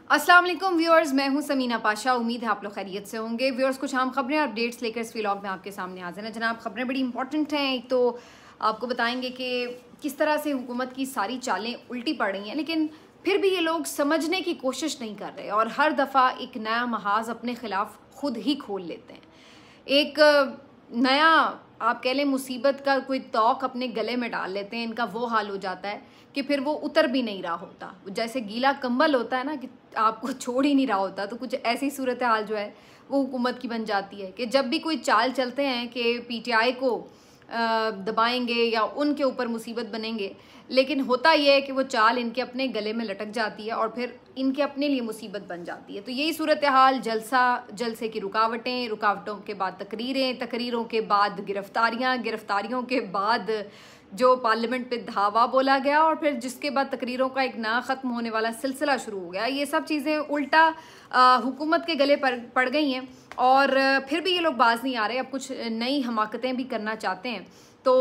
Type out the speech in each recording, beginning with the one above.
अस्सलाम वालेकुम व्यूअर्स, मैं हूं समीना पाशा। उम्मीद है आप लोग खैरियत से होंगे। व्यूअर्स, कुछ आम खबरें और अपडेट्स लेकर इस व्लॉग में आपके सामने हाजिर हैं। जनाब, खबरें बड़ी इंपॉर्टेंट हैं। एक तो आपको बताएंगे कि किस तरह से हुकूमत की सारी चालें उल्टी पड़ रही हैं, लेकिन फिर भी ये लोग समझने की कोशिश नहीं कर रहे और हर दफ़ा एक नया महाज अपने खिलाफ खुद ही खोल लेते हैं। एक नया, आप कह लें, मुसीबत का कोई तौक अपने गले में डाल लेते हैं। इनका वो हाल हो जाता है कि फिर वो उतर भी नहीं रहा होता। जैसे गीला कंबल होता है ना, कि आपको छोड़ ही नहीं रहा होता, तो कुछ ऐसी सूरत हाल जो है वो हुकूमत की बन जाती है कि जब भी कोई चाल चलते हैं कि पीटीआई को दबाएंगे या उनके ऊपर मुसीबत बनेंगे, लेकिन होता यह है कि वो चाल इनके अपने गले में लटक जाती है और फिर इनके अपने लिए मुसीबत बन जाती है। तो यही सूरत हाल, जलसे की रुकावटें, रुकावटों के बाद तकरीरें, तकरीरों के बाद गिरफ्तारियां, गिरफ्तारियों के बाद जो पार्लियामेंट पे धावा बोला गया और फिर जिसके बाद तकरीरों का एक ना ख़त्म होने वाला सिलसिला शुरू हो गया। ये सब चीज़ें उल्टा हुकूमत के गले पड़ गई हैं और फिर भी ये लोग बाज नहीं आ रहे। अब कुछ नई हमाकतें भी करना चाहते हैं, तो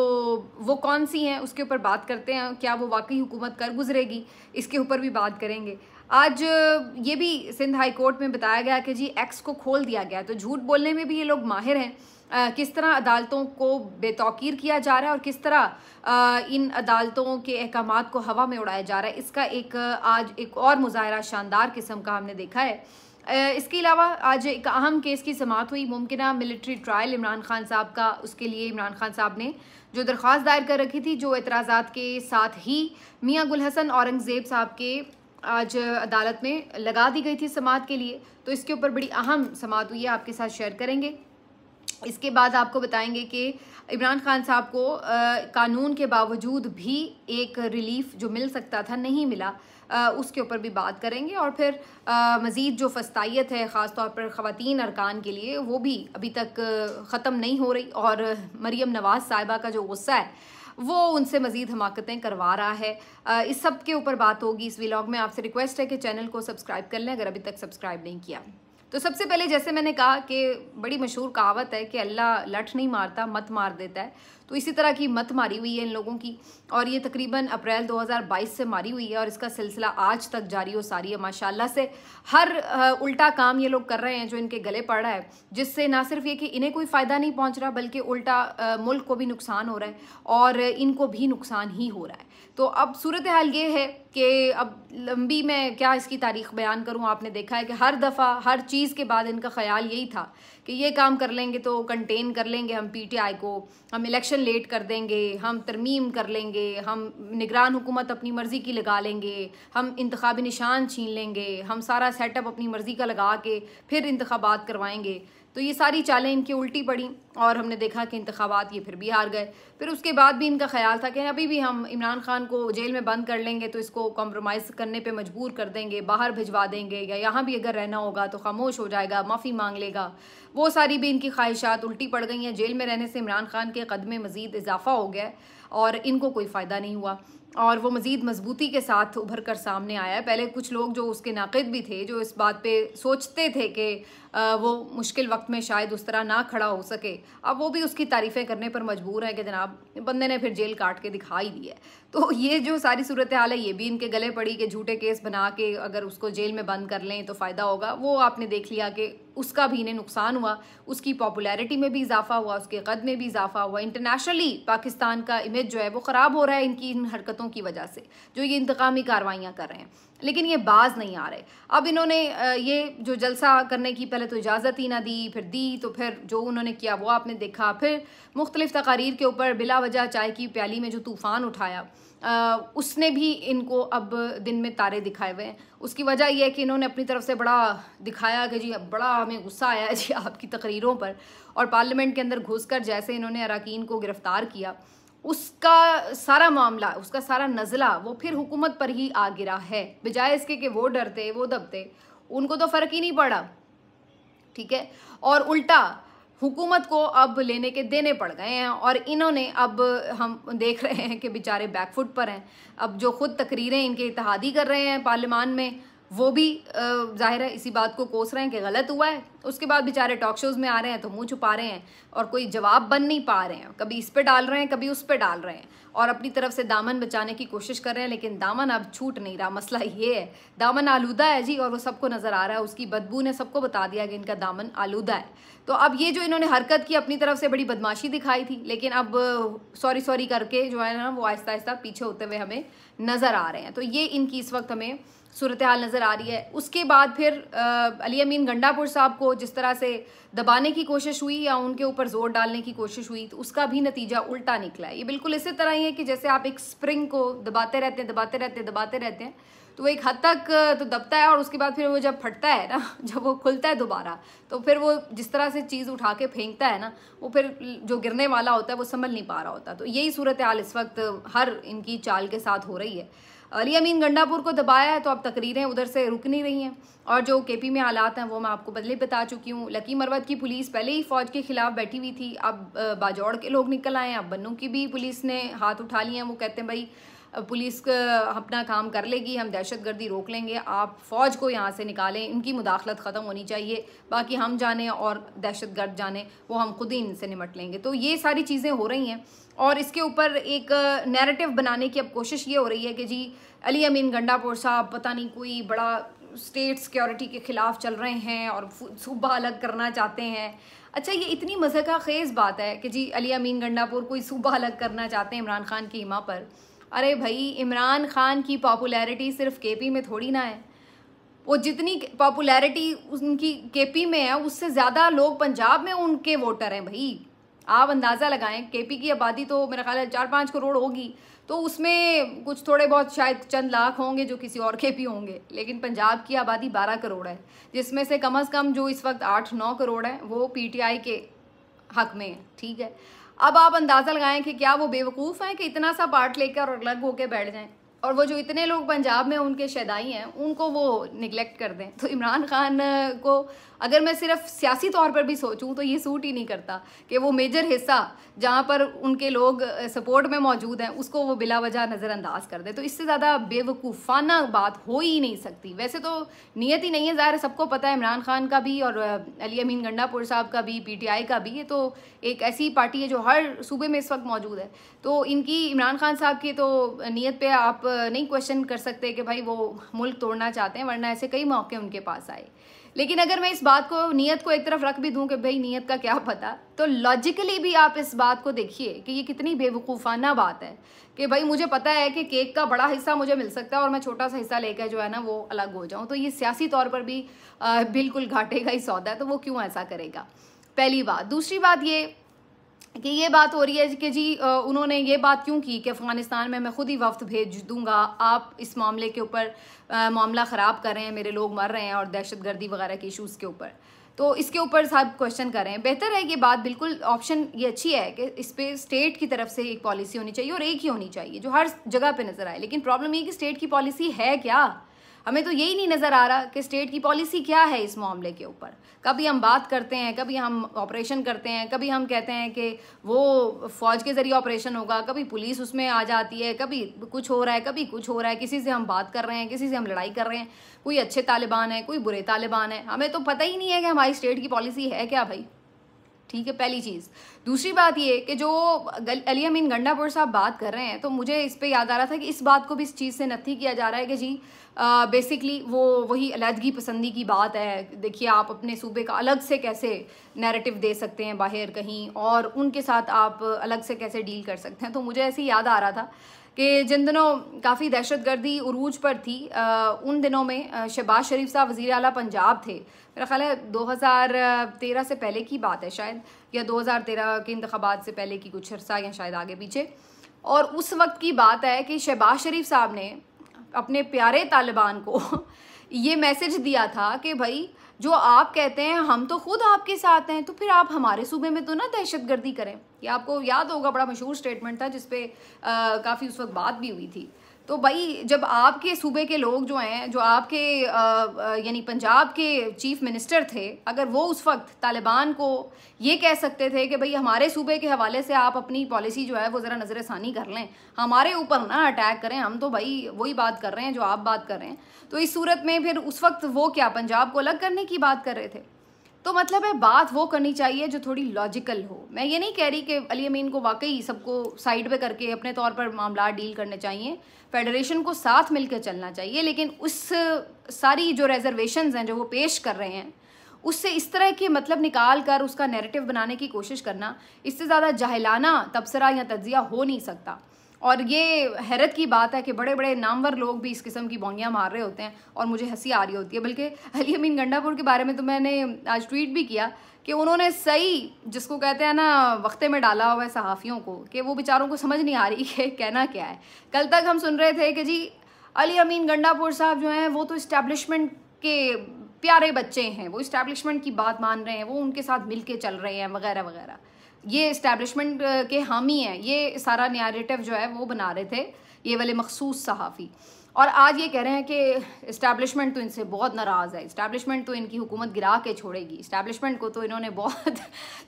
वो कौन सी हैं उसके ऊपर बात करते हैं। क्या वो वाकई हुकूमत कर गुजरेगी, इसके ऊपर भी बात करेंगे। आज ये भी सिंध हाई कोर्ट में बताया गया कि जी एक्स को खोल दिया गया, तो झूठ बोलने में भी ये लोग माहिर हैं। किस तरह अदालतों को बेतौकीर किया जा रहा है और किस तरह इन अदालतों के अहकामात को हवा में उड़ाया जा रहा है, इसका आज एक और मुजाहरा शानदार किस्म का हमने देखा है। इसके अलावा आज एक अहम केस की समाअत हुई, मुमकिना मिलिट्री ट्रायल इमरान खान साहब का। उसके लिए इमरान खान साहब ने जो दरख्वास्त दायर कर रखी थी, जो एतराज़ात के साथ ही मियाँ गुल हसन औरंगज़ेब साहब के आज अदालत में लगा दी गई थी समाअत के लिए, तो इसके ऊपर बड़ी अहम समाअत हुई है, आपके साथ शेयर करेंगे। इसके बाद आपको बताएंगे कि इमरान खान साहब को कानून के बावजूद भी एक रिलीफ जो मिल सकता था नहीं मिला, उसके ऊपर भी बात करेंगे। और फिर मज़ीद जो फस्तायत है ख़ास तौर पर ख़वातीन अरकान के लिए, वो भी अभी तक ख़त्म नहीं हो रही और मरीम नवाज़ साहिबा का जो गुस्सा है वो उनसे मज़ीद हमाकतें करवा रहा है। इस सब के ऊपर बात होगी इस व्लॉग में। आपसे रिक्वेस्ट है कि चैनल को सब्सक्राइब कर लें अगर अभी तक सब्सक्राइब नहीं किया। तो सबसे पहले, जैसे मैंने कहा कि बड़ी मशहूर कहावत है कि अल्लाह लठ नहीं मारता, मत मार देता है। तो इसी तरह की मत मारी हुई है इन लोगों की और ये तकरीबन अप्रैल 2022 से मारी हुई है और इसका सिलसिला आज तक जारी हो सारी है। माशाल्लाह से हर उल्टा काम ये लोग कर रहे हैं जो इनके गले पड़ रहा है, जिससे ना सिर्फ ये कि इन्हें कोई फ़ायदा नहीं पहुंच रहा, बल्कि उल्टा मुल्क को भी नुकसान हो रहा है और इनको भी नुकसान ही हो रहा है। तो अब सूरत हाल ये है कि अब लंबी मैं क्या इसकी तारीख बयान करूं। आपने देखा है कि हर दफ़ा हर चीज़ के बाद इनका ख्याल यही था कि ये काम कर लेंगे तो कंटेन कर लेंगे हम पीटीआई को, हम इलेक्शन लेट कर देंगे, हम तरमीम कर लेंगे, हम निगरान हुकूमत अपनी मर्ज़ी की लगा लेंगे, हम इंतखाबी निशान छीन लेंगे, हम सारा सेटअप अपनी मर्ज़ी का लगा के फिर इंतखाबात करवाएंगे। तो ये सारी चालें इनकी उल्टी पड़ी और हमने देखा कि इंतखाबात ये फिर भी हार गए। फिर उसके बाद भी इनका ख्याल था कि अभी भी हम इमरान खान को जेल में बंद कर लेंगे तो इसको कॉम्प्रोमाइज़ करने पे मजबूर कर देंगे, बाहर भिजवा देंगे, या यहाँ भी अगर रहना होगा तो खामोश हो जाएगा, माफ़ी मांग लेगा। वो सारी भी इनकी ख्वाहिशात उल्टी पड़ गई हैं। जेल में रहने से इमरान खान के कद में मज़ीद इजाफा हो गया और इनको कोई फ़ायदा नहीं हुआ और वो मज़ीद मजबूती के साथ उभर कर सामने आया है। पहले कुछ लोग जो उसके नाक़िद भी थे, जो इस बात पे सोचते थे कि वो मुश्किल वक्त में शायद उस तरह ना खड़ा हो सके, अब वो भी उसकी तारीफ़ें करने पर मजबूर है कि जनाब बंदे ने फिर जेल काट के दिखा ही दी है। तो ये जो सारी सूरत हाल है ये भी इनके गले पड़ी कि झूठे केस बना के अगर उसको जेल में बंद कर लें तो फ़ायदा होगा। वो आपने देख लिया कि उसका भी इन्हें नुकसान हुआ, उसकी पॉपुलैरिटी में भी इजाफा हुआ, उसके कद में भी इजाफा हुआ। इंटरनेशनली पाकिस्तान का इमेज जो है वो ख़राब हो रहा है इनकी इन हरकतों की वजह से, जो ये इंतकामी कार्रवाइयाँ कर रहे हैं, लेकिन ये बाज नहीं आ रहे। अब इन्होंने ये जो जलसा करने की पहले तो इजाज़त ही ना दी, फिर दी तो फिर जो उन्होंने किया वो आपने देखा। फिर मुख्तलिफ तकारीर के ऊपर बिला वजह चाय की प्याली में जो तूफ़ान उठाया, उसने भी इनको अब दिन में तारे दिखाए हुए हैं। उसकी वजह यह है कि इन्होंने अपनी तरफ से बड़ा दिखाया कि जी बड़ा हमें गुस्सा आया है जी आपकी तकरीरों पर, और पार्लियामेंट के अंदर घुसकर जैसे इन्होंने अरकान को गिरफ्तार किया, उसका सारा मामला, उसका सारा नज़ला वो फिर हुकूमत पर ही आ गिरा है। बजाय इसके कि वो डरते, वो दबते, उनको तो फ़र्क ही नहीं पड़ा, ठीक है, और उल्टा हुकूमत को अब लेने के देने पड़ गए हैं और इन्होंने अब हम देख रहे हैं कि बेचारे बैकफुट पर हैं। अब जो खुद तकरीरें इनके इत्तेहादी कर रहे हैं पार्लियामान में, वो भी जाहिर है इसी बात को कोस रहे हैं कि गलत हुआ है, उसके बाद बेचारे टॉक शोज़ में आ रहे हैं तो मुंह छुपा रहे हैं और कोई जवाब बन नहीं पा रहे हैं, कभी इस पे डाल रहे हैं कभी उस पे डाल रहे हैं और अपनी तरफ से दामन बचाने की कोशिश कर रहे हैं, लेकिन दामन अब छूट नहीं रहा। मसला ये है, दामन आलूदा है जी, और वो सबको नज़र आ रहा है, उसकी बदबू ने सबको बता दिया कि इनका दामन आलूदा है। तो अब ये जो इन्होंने हरकत की अपनी तरफ से बड़ी बदमाशी दिखाई थी, लेकिन अब सॉरी करके जो है ना वो आहिस्ता आहिस्ता पीछे होते हुए हमें नज़र आ रहे हैं। तो ये इनकी इस वक्त हमें सूरत हाल नज़र आ रही है। उसके बाद फिर अली अमीन गंडापुर साहब को जिस तरह से दबाने की कोशिश हुई या उनके ऊपर जोर डालने की कोशिश हुई, तो उसका भी नतीजा उल्टा निकला है। ये बिल्कुल इसी तरह ही है कि जैसे आप एक स्प्रिंग को दबाते रहते हैं तो वो एक हद तक तो दबता है और उसके बाद फिर वो जब फटता है ना, जब वो खुलता है दोबारा, तो फिर वो जिस तरह से चीज़ उठा के फेंकता है ना, वो फिर जो गिरने वाला होता है वो संभल नहीं पा रहा होता। तो यही सूरत हाल इस वक्त हर इनकी चाल के साथ हो रही है। अली अमीन गंडापुर को दबाया है तो अब तकरीरें उधर से रुक नहीं रही हैं, और जो केपी में हालात हैं वो मैं आपको बदले बता चुकी हूँ। लकी मरवत की पुलिस पहले ही फ़ौज के खिलाफ बैठी हुई थी, अब बाजौड़ के लोग निकल आए हैं, अब बन्नू की भी पुलिस ने हाथ उठा लिए हैं। वो कहते हैं भाई पुलिस अपना काम कर लेगी, हम दहशतगर्दी रोक लेंगे, आप फ़ौज को यहाँ से निकालें, इनकी मुदाखलत ख़त्म होनी चाहिए, बाकी हम जाने और दहशतगर्द जाने, वो हम खुद ही इनसे निमट लेंगे। तो ये सारी चीज़ें हो रही हैं और इसके ऊपर एक नैरेटिव बनाने की अब कोशिश ये हो रही है कि जी अली अमीन गंडापुर साहब पता नहीं कोई बड़ा स्टेट सिक्योरिटी के ख़िलाफ़ चल रहे हैं और सूबा अलग करना चाहते हैं। अच्छा, ये इतनी मज़ाक़ खेज़ बात है कि जी अली अमीन गंडापुर कोई सूबा अलग करना चाहते हैं इमरान खान की हिमा पर। अरे भाई, इमरान खान की पॉपुलैरिटी सिर्फ केपी में थोड़ी ना है, वो जितनी पॉपुलैरिटी उनकी केपी में है उससे ज़्यादा लोग पंजाब में उनके वोटर हैं। भाई आप अंदाज़ा लगाएं, केपी की आबादी तो मेरा ख्याल है 4-5 करोड़ होगी, तो उसमें कुछ थोड़े बहुत शायद चंद लाख होंगे जो किसी और के भी होंगे, लेकिन पंजाब की आबादी 12 करोड़ है, जिसमें से कम से कम जो इस वक्त 8-9 करोड़ है वो पीटीआई के हक में है। ठीक है, अब आप अंदाज़ा लगाएं कि क्या वो बेवकूफ़ हैं कि इतना सा पार्ट लेकर और अलग होकर बैठ जाएं, और वो जो इतने लोग पंजाब में उनके शैदाई हैं उनको वो निगलेक्ट कर दें। तो इमरान खान को अगर मैं सिर्फ सियासी तौर पर भी सोचूं तो ये सूट ही नहीं करता कि वो मेजर हिस्सा जहां पर उनके लोग सपोर्ट में मौजूद हैं उसको वो बिला वजह नज़रअंदाज कर दे। तो इससे ज़्यादा बेवकूफ़ाना बात हो ही नहीं सकती। वैसे तो नीयत ही नहीं है, ज़ाहिर सबको पता है इमरान खान का भी और अली अमीन गंडापुर साहब का भी, पीटीआई का भी। ये तो एक ऐसी पार्टी है जो हर सूबे में इस वक्त मौजूद है, तो इनकी इमरान खान साहब की तो नीयत पे आप नहीं क्वेश्चन कर सकते कि भाई वो मुल्क तोड़ना चाहते हैं, वरना ऐसे कई मौके उनके पास आए। लेकिन अगर मैं इस बात को, नीयत को एक तरफ रख भी दूं कि भाई नीयत का क्या पता, तो लॉजिकली भी आप इस बात को देखिए कि ये कितनी बेवकूफ़ाना बात है कि भाई मुझे पता है कि केक का बड़ा हिस्सा मुझे मिल सकता है और मैं छोटा सा हिस्सा लेकर जो है ना वो अलग हो जाऊं, तो ये सियासी तौर पर भी बिल्कुल घाटे का ही सौदा है, तो वो क्यों ऐसा करेगा, पहली बात। दूसरी बात ये कि ये बात हो रही है कि जी उन्होंने ये बात क्यों की कि अफ़गानिस्तान में मैं खुद ही वफ्त भेज दूंगा, आप इस मामले के ऊपर मामला ख़राब कर रहे हैं, मेरे लोग मर रहे हैं और दहशतगर्दी वगैरह के इशूज़ के ऊपर, तो इसके ऊपर साहब क्वेश्चन कर रहे हैं। बेहतर है, ये बात बिल्कुल ऑप्शन ये अच्छी है कि इस पर स्टेट की तरफ से एक पॉलिसी होनी चाहिए और एक ही होनी चाहिए जो हर जगह पे नज़र आए। लेकिन प्रॉब्लम ये कि स्टेट की पॉलिसी है क्या, हमें तो यही नहीं नज़र आ रहा कि स्टेट की पॉलिसी क्या है इस मामले के ऊपर। कभी हम बात करते हैं, कभी हम ऑपरेशन करते हैं, कभी हम कहते हैं कि वो फ़ौज के ज़रिए ऑपरेशन होगा, कभी पुलिस उसमें आ जाती है, कभी कुछ हो रहा है, कभी कुछ हो रहा है, किसी से हम बात कर रहे हैं, किसी से हम लड़ाई कर रहे हैं, कोई अच्छे तालिबान है, कोई बुरे तालिबान है, हमें तो पता ही नहीं है कि हमारी स्टेट की पॉलिसी है क्या भाई। ठीक है, पहली चीज़। दूसरी बात ये कि जो अली अमीन गंडापुर साहब बात कर रहे हैं, तो मुझे इस पे याद आ रहा था कि इस बात को भी इस चीज़ से नथी किया जा रहा है कि जी बेसिकली वो वही अलहदगी पसंदी की बात है। देखिए आप अपने सूबे का अलग से कैसे नैरेटिव दे सकते हैं बाहर कहीं, और उनके साथ आप अलग से कैसे डील कर सकते हैं। तो मुझे ऐसे याद आ रहा था कि जिन दिनों काफ़ी दहशतगर्दी उरूज पर थी, उन दिनों में शहबाज शरीफ साहब वज़ीर आला पंजाब थे, मेरा ख्याल है 2013 से पहले की बात है शायद, या 2013 के इंतखाबात से पहले की कुछ अर्सा, या शायद आगे पीछे। और उस वक्त की बात है कि शहबाज शरीफ साहब ने अपने प्यारे तालिबान को ये मैसेज दिया था कि भाई जो आप कहते हैं हम तो खुद आपके साथ हैं, तो फिर आप हमारे सूबे में तो ना दहशतगर्दी करें। ये आपको याद होगा, बड़ा मशहूर स्टेटमेंट था जिसपे काफ़ी उस वक्त बात भी हुई थी। तो भाई जब आपके सूबे के लोग जो हैं, जो आपके यानी पंजाब के चीफ मिनिस्टर थे, अगर वो उस वक्त तालिबान को ये कह सकते थे कि भाई हमारे सूबे के हवाले से आप अपनी पॉलिसी जो है वो ज़रा नज़रसानी कर लें, हमारे ऊपर ना अटैक करें, हम तो भाई वही बात कर रहे हैं जो आप बात कर रहे हैं, तो इस सूरत में फिर उस वक्त वो क्या पंजाब को अलग करने की बात कर रहे थे। तो मतलब है बात वो करनी चाहिए जो थोड़ी लॉजिकल हो। मैं ये नहीं कह रही कि अली अमीन को वाकई सबको साइड पे करके अपने तौर पर मामला डील करने चाहिए, फेडरेशन को साथ मिलकर चलना चाहिए, लेकिन उस सारी जो रिजर्वेशंस हैं जो वो पेश कर रहे हैं उससे इस तरह के मतलब निकाल कर उसका नैरेटिव बनाने की कोशिश करना, इससे ज़्यादा जाहिलाना तबसरा या तज्जिया हो नहीं सकता। और ये हैरत की बात है कि बड़े बड़े नामवर लोग भी इस किस्म की बोंगियाँ मार रहे होते हैं और मुझे हंसी आ रही होती है। बल्कि अली अमीन गंडापुर के बारे में तो मैंने आज ट्वीट भी किया कि उन्होंने सही जिसको कहते हैं ना वक्ते में डाला हुआ है सहाफ़ियों को, कि वो बेचारों को समझ नहीं आ रही कि कहना क्या है। कल तक हम सुन रहे थे कि जी अली अमीन गंडापुर साहब जो हैं वो तो इस्टेब्लिशमेंट के प्यारे बच्चे हैं, वो इस्टेब्लिशमेंट की बात मान रहे हैं, वो उनके साथ मिल के चल रहे हैं वगैरह वगैरह, ये इस्टेब्लिशमेंट के हामी हैं, ये सारा नैरेटिव जो है वो बना रहे थे ये वाले मखसूस सहाफ़ी। और आज ये कह रहे हैं कि इस्टेब्लिशमेंट तो इनसे बहुत नाराज़ है, इस्टेब्लिशमेंट तो इनकी हुकूमत गिरा के छोड़ेगी, इस्टेब्लिशमेंट को तो इन्होंने बहुत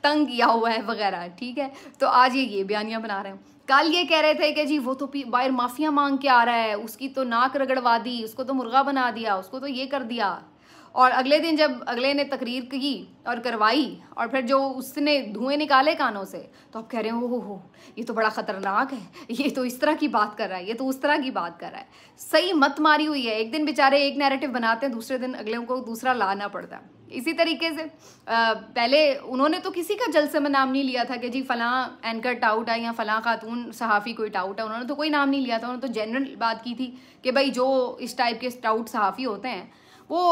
तंग किया हुआ है वगैरह। ठीक है, तो आज ये बयानियाँ बना रहे हैं। कल ये कह रहे थे कि जी वो तो बाहर माफिया मांग के आ रहा है, उसकी तो नाक रगड़वा दी, उसको तो मुर्गा बना दिया, उसको तो ये कर दिया। और अगले दिन जब अगले ने तकरीर की और करवाई और फिर जो उसने धुएं निकाले कानों से, तो आप कह रहे हो ये तो बड़ा ख़तरनाक है, ये तो इस तरह की बात कर रहा है, ये तो उस तरह की बात कर रहा है। सही मत मारी हुई है। एक दिन बेचारे एक नैरेटिव बनाते हैं, दूसरे दिन अगले को दूसरा लाना पड़ता है। इसी तरीके से पहले उन्होंने तो किसी का जलसे में नाम नहीं लिया था कि जी फ़लाँ एंकर टाउट है या फ़लाँ खातून सहाफ़ी कोई टाउट है, उन्होंने तो कोई नाम नहीं लिया था। उन्होंने तो जनरल बात की थी कि भाई जो इस टाइप के टाउट सहाफ़ी होते हैं वो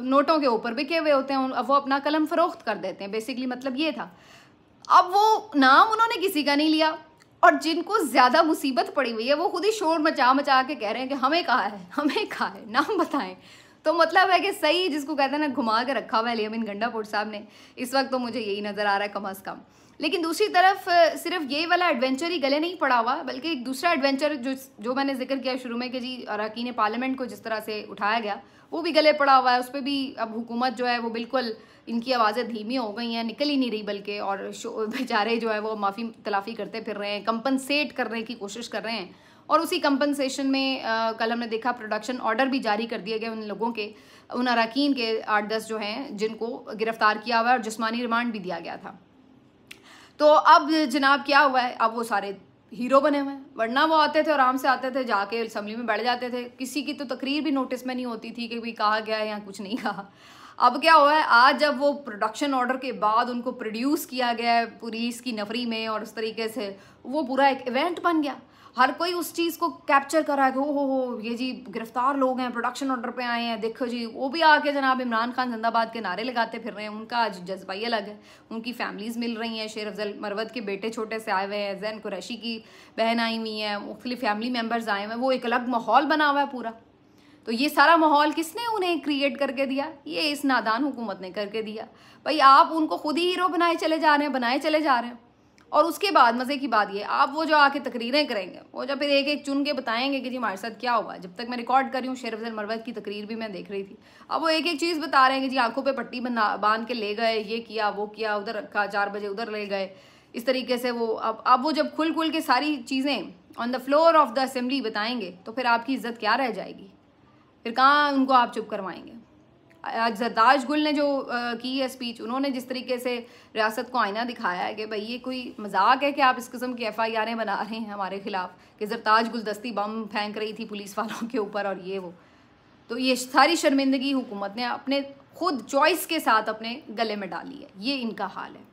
नोटों के ऊपर बिके हुए होते हैं, वो अपना कलम फ़रोख्त कर देते हैं, बेसिकली मतलब ये था। अब वो नाम उन्होंने किसी का नहीं लिया और जिनको ज़्यादा मुसीबत पड़ी हुई है वो खुद ही शोर मचा मचा के कह रहे हैं कि हमें कहा है, हमें कहा है, नाम बताएं। तो मतलब है कि सही जिसको कहते हैं ना घुमा के रखा हुआ है अली अमीन गंडापुर साहब ने इस वक्त, तो मुझे यही नज़र आ रहा है कम अज़ कम। लेकिन दूसरी तरफ सिर्फ ये वाला एडवेंचर ही गले नहीं पड़ा हुआ, बल्कि एक दूसरा एडवेंचर जो मैंने जिक्र किया शुरू में कि जी अरकान पार्लियामेंट को जिस तरह से उठाया गया वो भी गले पड़ा हुआ है। उस पर भी अब हुकूमत जो है वो बिल्कुल इनकी आवाज़ें धीमी हो गई हैं, निकल ही नहीं रही बल्कि, और बेचारे जो है वो माफ़ी तलाफ़ी करते फिर रहे हैं, कंपनसेट करने की कोशिश कर रहे हैं। और उसी कंपनसेशन में कल हमने देखा प्रोडक्शन ऑर्डर भी जारी कर दिए गए उन लोगों के, उन अरकान के 8-10 जो हैं जिनको गिरफ्तार किया हुआ है और जिस्मानी रिमांड भी दिया गया था। तो अब जनाब क्या हुआ है, अब वो सारे हीरो बने हुए हैं। वरना वो आते थे आराम से आते थे, जाके असम्बली में बैठ जाते थे, किसी की तो तकरीर भी नोटिस में नहीं होती थी कि भाई कहा गया है या कुछ नहीं कहा। अब क्या हुआ है, आज जब वो प्रोडक्शन ऑर्डर के बाद उनको प्रोड्यूस किया गया है पुलिस की नफरी में और उस तरीके से, वो पूरा एक इवेंट बन गया। हर कोई उस चीज़ को कैप्चर कर रहा है कि हो ये जी गिरफ्तार लोग हैं, प्रोडक्शन ऑर्डर पे आए हैं, देखो जी। वो भी आके जनाब इमरान खान जिंदाबाद के नारे लगाते फिर रहे हैं। उनका आज जज्बा ही अलग है, उनकी फैमिलीज़ मिल रही हैं, शेर अफजल मरवत के बेटे छोटे से आए हुए हैं, जैन कुरैशी की बहन आई हुई हैं, मुख्तलिफ फैमिली मेम्बर्स आए हुए हैं, वो एक अलग माहौल बना हुआ है पूरा। तो ये सारा माहौल किसने उन्हें क्रिएट करके दिया? ये इस नादान हुकूमत ने करके दिया। भाई आप उनको खुद ही हीरो बनाए चले जा रहे हैं। और उसके बाद मज़े की बात ये, आप वो जो आके तकरीरें करेंगे, वो जब फिर एक एक चुन के बताएंगे कि जी हमारे साथ क्या हुआ। जब तक मैं रिकॉर्ड कर रही हूँ शेर अफजल मरवत की तकरीर भी मैं देख रही थी, अब वो एक एक चीज़ बता रहे हैं कि जी आंखों पे पट्टी बांध के ले गए, ये किया वो किया, उधर रखा, 4 बजे उधर ले गए, इस तरीके से वो। अब वो जब खुल के सारी चीज़ें on the floor of the assembly बताएंगे तो फिर आपकी इज्जत क्या रह जाएगी? फिर कहाँ उनको आप चुप करवाएंगे? आज जरदाश गुल ने जो की है स्पीच, उन्होंने जिस तरीके से रियासत को आईना दिखाया है कि भाई ये कोई मजाक है कि आप इस किस्म की FIR बना रहे हैं हमारे खिलाफ, कि जरदाश गुल दस्ती बम फेंक रही थी पुलिस वालों के ऊपर और ये वो। तो ये सारी शर्मिंदगी हुकूमत ने अपने खुद चॉइस के साथ अपने गले में डाली है। ये इनका हाल है।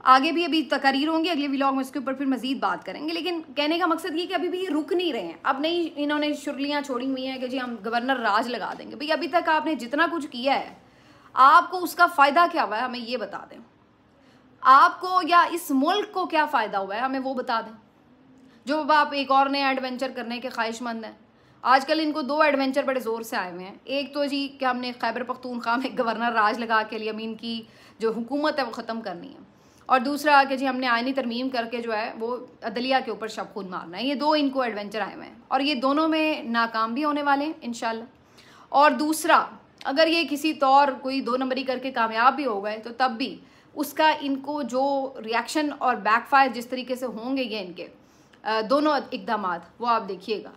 आगे भी अभी तकरीर होंगी, अगले व्लॉग में इसके ऊपर फिर मजीद बात करेंगे। लेकिन कहने का मकसद ये कि अभी भी ये रुक नहीं रहे हैं। अब नहीं इन्होंने शुरलियाँ छोड़ी हुई हैं कि जी हम गवर्नर राज लगा देंगे। भाई अभी तक आपने जितना कुछ किया है, आपको उसका फ़ायदा क्या हुआ है हमें ये बता दें। आपको या इस मुल्क को क्या फ़ायदा हुआ है हमें वो बता दें। जो आप एक और नया एडवेंचर करने के ख्वाहिशमंद हैं, आजकल इनको 2 एडवेंचर बड़े ज़ोर से आए हुए हैं। एक तो जी कि हमने खैबर पख्तूनख्वा में गवर्नर राज लगा के अली अमीन की जो हुकूमत है वो ख़त्म करनी है, और दूसरा कि जी हमने आईनी तरमीम करके जो है वो अदलिया के ऊपर शब खून मारना है। ये 2 इनको एडवेंचर आए हुए हैं और ये दोनों में नाकाम भी होने वाले हैं इंशाल्लाह। और दूसरा, अगर ये किसी तौर कोई 2 नंबरी करके कामयाब भी हो गए तो तब भी उसका इनको जो रिएक्शन और बैकफायर जिस तरीके से होंगे ये इनके दोनों इकदामात, वो आप देखिएगा,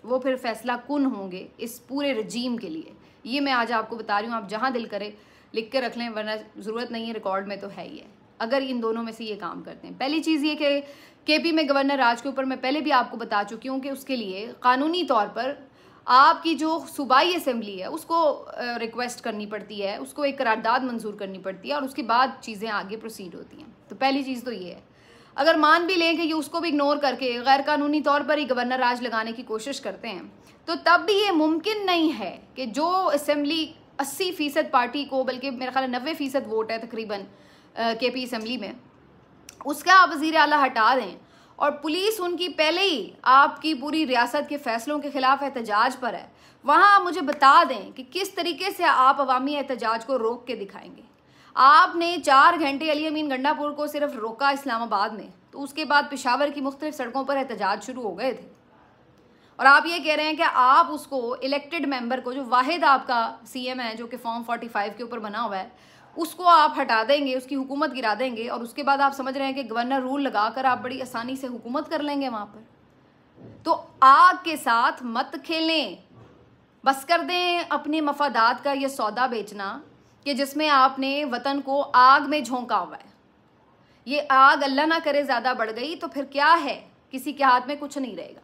वो फिर फैसला कुन होंगे इस पूरे रजीम के लिए। ये मैं आज आपको बता रही हूँ। आप जहाँ दिल करे लिख के रख लें, वरना ज़रूरत नहीं है, रिकॉर्ड में तो है ही है, अगर इन दोनों में से ये काम करते हैं। पहली चीज़ ये कि केपी में गवर्नर राज के ऊपर मैं पहले भी आपको बता चुकी हूँ कि उसके लिए कानूनी तौर पर आपकी जो सूबाई असेंबली है उसको रिक्वेस्ट करनी पड़ती है, उसको एक करारदाद मंजूर करनी पड़ती है और उसके बाद चीज़ें आगे प्रोसीड होती हैं। तो पहली चीज़ तो ये है, अगर मान भी लें कि ये उसको भी इग्नोर करके गैर कानूनी तौर पर ही गवर्नर राज लगाने की कोशिश करते हैं, तो तब भी ये मुमकिन नहीं है कि जो असेंबली 80% पार्टी को, बल्कि मेरा ख्याल 90% वोट है तकरीबन केपी असेंबली में, उसका आप वज़ीर आला हटा दें और पुलिस उनकी पहले ही आपकी पूरी रियासत के फैसलों के खिलाफ एहतजाज पर है। वहाँ मुझे बता दें कि किस तरीके से आप अवामी एहतजाज को रोक के दिखाएंगे। आपने 4 घंटे अली अमीन गंडापुर को सिर्फ रोका इस्लामाबाद में, तो उसके बाद पेशावर की मुख्तलिफ सड़कों पर एहतजाज शुरू हो गए थे। और आप ये कह रहे हैं कि आप उसको इलेक्टेड मेंबर को, जो वाहिद आपका सीएम है जो कि फॉर्म 45 के ऊपर बना हुआ है, उसको आप हटा देंगे, उसकी हुकूमत गिरा देंगे और उसके बाद आप समझ रहे हैं कि गवर्नर रूल लगाकर आप बड़ी आसानी से हुकूमत कर लेंगे वहाँ पर। तो आग के साथ मत खेलें, बस कर दें अपने मफादात का ये सौदा बेचना कि जिसमें आपने वतन को आग में झोंका हुआ है। ये आग अल्लाह ना करे ज़्यादा बढ़ गई तो फिर क्या है, किसी के हाथ में कुछ नहीं रहेगा।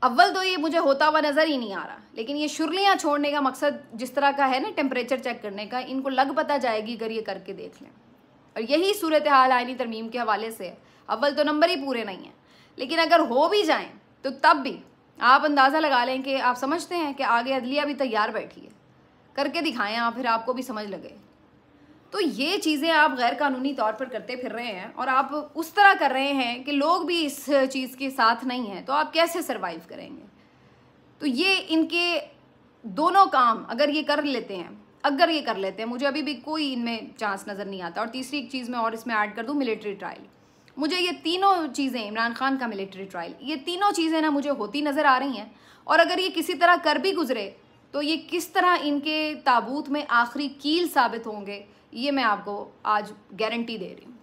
अव्वल तो ये मुझे होता हुआ नज़र ही नहीं आ रहा, लेकिन ये शुरलियाँ छोड़ने का मकसद जिस तरह का है ना, टेम्परेचर चेक करने का, इनको लग पता जाएगी अगर ये करके देख लें। और यही सूरत हाल आईनी तरमीम के हवाले से है। अव्वल तो नंबर ही पूरे नहीं हैं, लेकिन अगर हो भी जाएं तो तब भी आप अंदाज़ा लगा लें कि आप समझते हैं कि आगे अदलिया भी तैयार बैठी है, करके दिखाएं आप, फिर आपको भी समझ लगे। तो ये चीज़ें आप गैर कानूनी तौर पर करते फिर रहे हैं और आप उस तरह कर रहे हैं कि लोग भी इस चीज़ के साथ नहीं हैं, तो आप कैसे सरवाइव करेंगे? तो ये इनके दोनों काम अगर ये कर लेते हैं, मुझे अभी भी कोई इनमें चांस नज़र नहीं आता। और तीसरी एक चीज़ मैं और इसमें ऐड कर दूँ, मिलिट्री ट्रायल। मुझे ये तीनों चीज़ें, इमरान खान का मिलिट्री ट्रायल, ये तीनों चीज़ें ना मुझे होती नज़र आ रही हैं। और अगर ये किसी तरह कर भी गुजरे तो ये किस तरह इनके ताबूत में आखिरी कील साबित होंगे, ये मैं आपको आज गारंटी दे रही हूँ।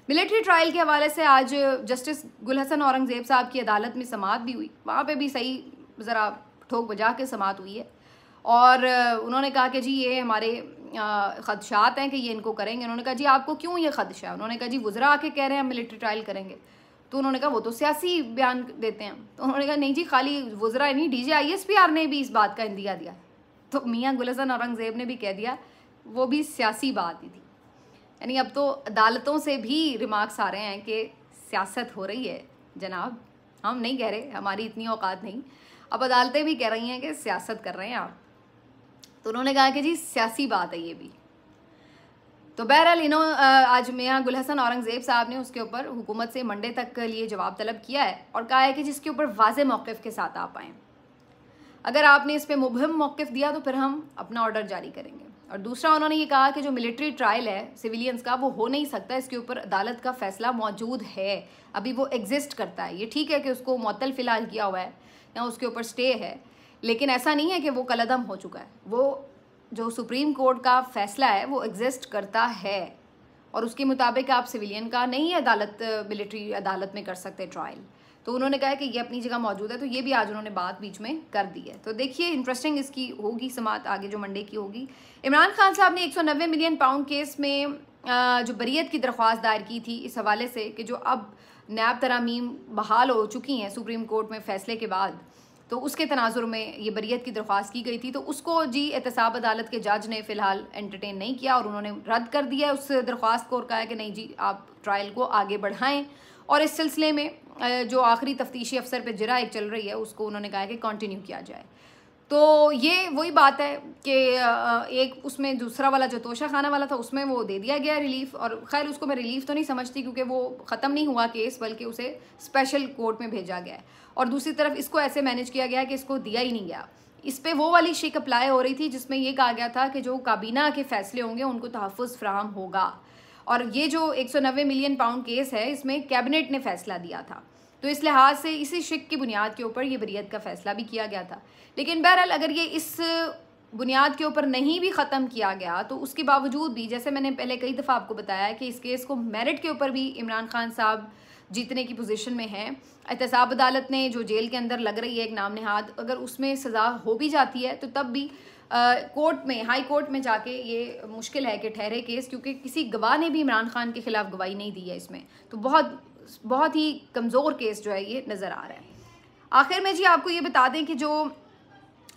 मिलिट्री ट्रायल के हवाले से आज जस्टिस गुलहसन औरंगज़ेब साहब की अदालत में समाअत भी हुई। वहाँ पे भी सही ज़रा ठोक बजा के समाअत हुई है और उन्होंने कहा कि जी ये हमारे ख़दशात हैं कि ये इनको करेंगे। उन्होंने कहा जी आपको क्यों ये ख़दशा है? उन्होंने कहा जी वज़रा आके कह रहे हैं हम मिलिट्री ट्रायल करेंगे। तो उन्होंने कहा वो तो सियासी बयान देते हैं। तो उन्होंने कहा नहीं जी, खाली वज़रा नहीं, DGISPR ने भी इस बात का इंदिया दिया। तो मियाँ गुलहसन औरंगज़ेब ने भी कह दिया वो भी सियासी बात ही थी। यानी अब तो अदालतों से भी रिमार्क्स आ रहे हैं कि सियासत हो रही है जनाब, हम नहीं कह रहे, हमारी इतनी औकात नहीं, अब अदालतें भी कह रही हैं कि सियासत कर रहे हैं आप। तो उन्होंने कहा कि जी सियासी बात है ये भी। तो बहरहाल आज मियाँ गुलहसन औरंगज़ेब साहब ने उसके ऊपर हुकूमत से मंडे तक के लिए जवाब तलब किया है और कहा है कि जिसके ऊपर वाज़े मौक़िफ़ के साथ आप आएँ। अगर आपने इस पर मुबहम मौक़िफ़ दिया तो फिर हम अपना ऑर्डर जारी करेंगे। और दूसरा उन्होंने ये कहा कि जो मिलिट्री ट्रायल है सिविलियंस का, वो हो नहीं सकता, इसके ऊपर अदालत का फ़ैसला मौजूद है, अभी वो एग्जिस्ट करता है। ये ठीक है कि उसको मुअत्तल फ़िलहाल किया हुआ है या उसके ऊपर स्टे है, लेकिन ऐसा नहीं है कि वो कलअदम हो चुका है। वो जो सुप्रीम कोर्ट का फ़ैसला है वो एग्जिस्ट करता है और उसके मुताबिक आप सिविलियन का नहीं अदालत, मिलिट्री अदालत में कर सकते ट्रायल। तो उन्होंने कहा कि ये अपनी जगह मौजूद है। तो ये भी आज उन्होंने बात बीच में कर दी है। तो देखिए इंटरेस्टिंग इसकी होगी समाअत आगे जो मंडे की होगी। इमरान खान साहब ने 190 मिलियन पाउंड केस में जो बरीयत की दरख्वास्त दायर की थी इस हवाले से कि जो अब नैब तरामीम बहाल हो चुकी हैं सुप्रीम कोर्ट में फ़ैसले के बाद, तो उसके तनाजुर में ये बरीयत की दरख्वास्त की गई थी। तो उसको जी एहतसाब अदालत के जज ने फ़िलहाल एंटरटेन नहीं किया और उन्होंने रद्द कर दिया उस दरख्वास्त को और कहा कि नहीं जी आप ट्रायल को आगे बढ़ाएँ। और इस सिलसिले में जो आखिरी तफ्तीशी अफसर पे जरा एक चल रही है उसको उन्होंने कहा है कि कंटिन्यू किया जाए। तो ये वही बात है कि एक उसमें दूसरा वाला जो तोशा खाना वाला था उसमें वो दे दिया गया रिलीफ, और खैर उसको मैं रिलीफ तो नहीं समझती क्योंकि वो ख़त्म नहीं हुआ केस, बल्कि उसे स्पेशल कोर्ट में भेजा गया है। और दूसरी तरफ इसको ऐसे मैनेज किया गया कि इसको दिया ही नहीं गया। इस पर वो वाली शिक अप्लाई हो रही थी जिसमें ये कहा गया था कि जो काबीना के फ़ैसले होंगे उनको तहफ़्फ़ुज़ फ़राहम होगा। और ये जो 190 मिलियन पाउंड केस है इसमें कैबिनेट ने फ़ैसला दिया था, तो इस लिहाज से इसी शिक की बुनियाद के ऊपर ये बरीयत का फ़ैसला भी किया गया था। लेकिन बहरहाल अगर ये इस बुनियाद के ऊपर नहीं भी ख़त्म किया गया तो उसके बावजूद भी, जैसे मैंने पहले कई दफ़ा आपको बताया है कि इस केस को मेरिट के ऊपर भी इमरान खान साहब जीतने की पोजीशन में हैं। एहतसाब अदालत ने जो जेल के अंदर लग रही है एक नाम नहाद, अगर उसमें सज़ा हो भी जाती है तो तब भी कोर्ट में, हाई कोर्ट में जाके ये मुश्किल है कि ठहरे केस, क्योंकि किसी गवाह ने भी इमरान खान के खिलाफ गवाही नहीं दी है इसमें। तो बहुत ही कमज़ोर केस जो है ये नज़र आ रहा है। आखिर में जी आपको ये बता दें कि जो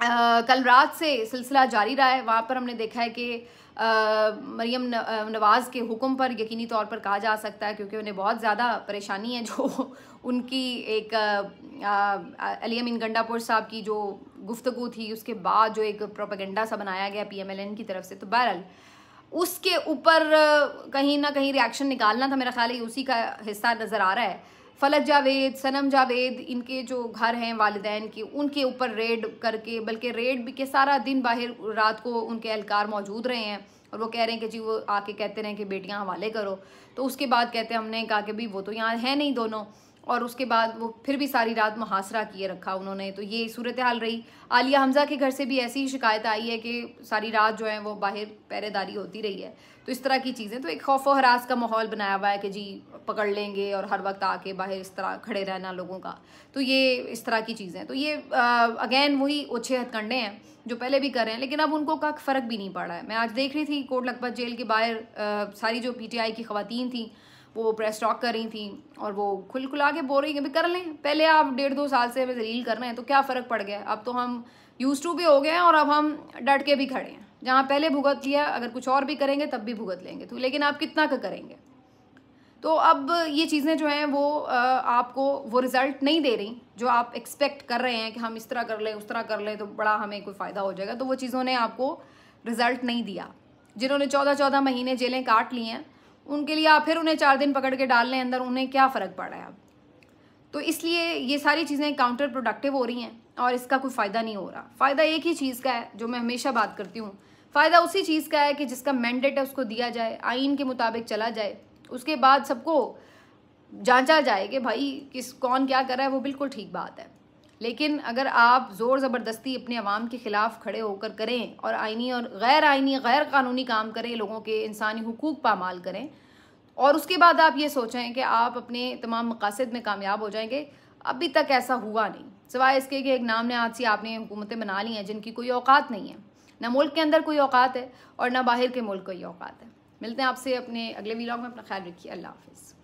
कल रात से सिलसिला जारी रहा है, वहाँ पर हमने देखा है कि मरियम नवाज़ के हुक्म पर यकीनी तौर पर कहा जा सकता है, क्योंकि उन्हें बहुत ज़्यादा परेशानी है जो उनकी एक अली अमीन गंडापुर साहब की जो गुफ्तगू थी, उसके बाद जो एक प्रोपेगेंडा सा बनाया गया PMLN की तरफ से, तो बहरहाल उसके ऊपर कहीं ना कहीं रिएक्शन निकालना था। मेरा ख्याल है उसी का हिस्सा नज़र आ रहा है। फलक जावेद, सनम जावेद, इनके जो घर हैं वालिदैन के, उनके ऊपर रेड करके, बल्कि रेड भी के सारा दिन बाहर रात को उनके एहलकार मौजूद रहे हैं और वो कह रहे हैं कि जी वो आके कहते रहे कि बेटियां हवाले करो। तो उसके बाद कहते हैं, हमने कहा कि भी वो तो यहाँ है नहीं दोनों, और उसके बाद वो फिर भी सारी रात मुहासरा किए रखा उन्होंने। तो ये सूरत हाल रही। आलिया हमज़ा के घर से भी ऐसी ही शिकायत आई है कि सारी रात जो है वो बाहर पहरेदारी होती रही है। तो इस तरह की चीज़ें, तो एक खौफ व हरास का माहौल बनाया हुआ है कि जी पकड़ लेंगे और हर वक्त आके बाहर इस तरह खड़े रहना लोगों का। तो ये इस तरह की चीज़ें, तो ये अगेन वही ओछे हथकंडे हैं जो पहले भी कर रहे हैं, लेकिन अब उनको का फ़र्क भी नहीं पड़ रहा है। मैं आज देख रही थी कोट लखपत जेल के बाहर सारी जो PTI की ख़वातीन थी वो प्रेस टॉक कर रही थी और वो खुला के बोल रही हैं कि कर लें, पहले आप 1.5-2 साल से हमें जलील कर रहे हैं तो क्या फ़र्क पड़ गया, अब तो हम यूज़ टू भी हो गए हैं और अब हम डट के भी खड़े हैं। जहाँ पहले भुगत लिया, अगर कुछ और भी करेंगे तब भी भुगत लेंगे, तो लेकिन आप कितना का करेंगे। तो अब ये चीज़ें जो हैं वो आपको वो रिज़ल्ट नहीं दे रही जो आप एक्सपेक्ट कर रहे हैं कि हम इस तरह कर लें, उस तरह कर लें तो बड़ा हमें कोई फ़ायदा हो जाएगा। तो वो चीज़ों ने आपको रिज़ल्ट नहीं दिया। जिन्होंने 14-14 महीने जेलें काट ली हैं, उनके लिए आप फिर उन्हें 4 दिन पकड़ के डाल लें अंदर, उन्हें क्या फ़र्क पड़ा है अब। तो इसलिए ये सारी चीज़ें काउंटर प्रोडक्टिव हो रही हैं और इसका कोई फ़ायदा नहीं हो रहा। फ़ायदा एक ही चीज़ का है जो मैं हमेशा बात करती हूँ, फ़ायदा उसी चीज़ का है कि जिसका मैंडेट है उसको दिया जाए, आइन के मुताबिक चला जाए, उसके बाद सबको जांचा जाए कि भाई कौन क्या कर रहा है, वो बिल्कुल ठीक बात है। लेकिन अगर आप ज़ोर ज़बरदस्ती अपने अवाम के ख़िलाफ़ खड़े होकर करें और आइनी और गैर कानूनी काम करें, लोगों के इंसानी हुकूक पामाल करें, और उसके बाद आप ये सोचें कि आप अपने तमाम मकासद में कामयाब हो जाएंगे, अभी तक ऐसा हुआ नहीं। सिवाय इसके कि एक नाम नहाद सी आपने हुकूमतें बना ली हैं जिनकी कोई औकात नहीं है, ना मुल्क के अंदर कोई औकात है और ना बाहर के मुल्क कोई औकात है। मिलते हैं आपसे अपने अगले व्लॉग में। अपना ख्याल रखिए। अल्लाह हाफ़िज़।